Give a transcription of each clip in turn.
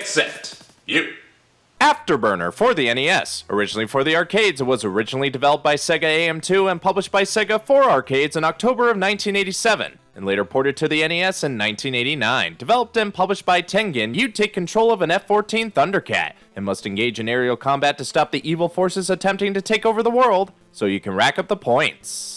set, you. Afterburner for the NES. Originally for the arcades, it was originally developed by Sega AM2 and published by Sega for arcades in October of 1987, and later ported to the NES in 1989. Developed and published by Tengen, you take control of an F-14 Thundercat and must engage in aerial combat to stop the evil forces attempting to take over the world, so you can rack up the points.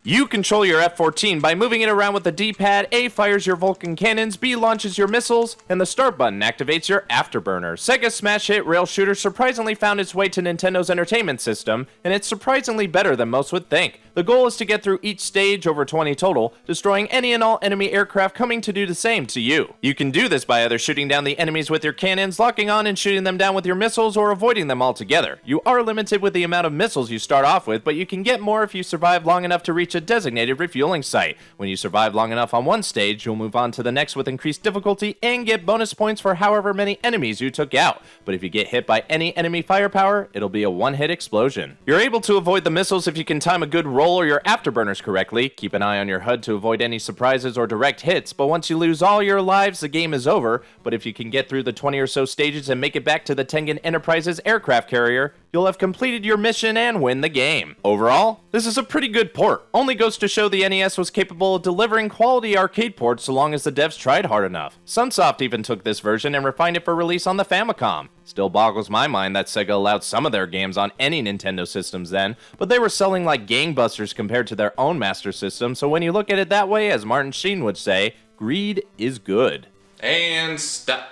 You control your F-14 by moving it around with the D-pad. A fires your Vulcan cannons, B launches your missiles, and the start button activates your Afterburner. Sega's smash hit rail shooter surprisingly found its way to Nintendo's entertainment system, and it's surprisingly better than most would think. The goal is to get through each stage, over 20 total, destroying any and all enemy aircraft coming to do the same to you. You can do this by either shooting down the enemies with your cannons, locking on and shooting them down with your missiles, or avoiding them altogether. You are limited with the amount of missiles you start off with, but you can get more if you survive long enough to reach a designated refueling site. When you survive long enough on one stage, you'll move on to the next with increased difficulty and get bonus points for however many enemies you took out. But if you get hit by any enemy firepower, it'll be a one-hit explosion. You're able to avoid the missiles if you can time a good roll or your afterburners correctly. Keep an eye on your HUD to avoid any surprises or direct hits, but once you lose all your lives, the game is over. But if you can get through the 20 or so stages and make it back to the Tengen Enterprise's aircraft carrier, you'll have completed your mission and win the game. Overall, this is a pretty good port. Only goes to show the NES was capable of delivering quality arcade ports so long as the devs tried hard enough. Sunsoft even took this version and refined it for release on the Famicom. Still boggles my mind that Sega allowed some of their games on any Nintendo systems then, but they were selling like gangbusters compared to their own Master System, so when you look at it that way, as Martin Sheen would say, greed is good. And stop.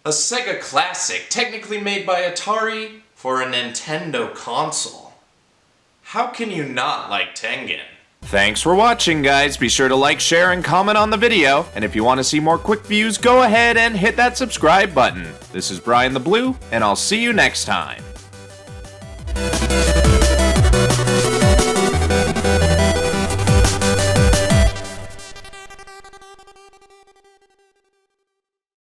A Sega classic, technically made by Atari for a Nintendo console. How can you not like Tengen? Thanks for watching, guys. Be sure to like, share, and comment on the video. And if you want to see more quick views, go ahead and hit that subscribe button. This is BrianTheBlue, and I'll see you next time.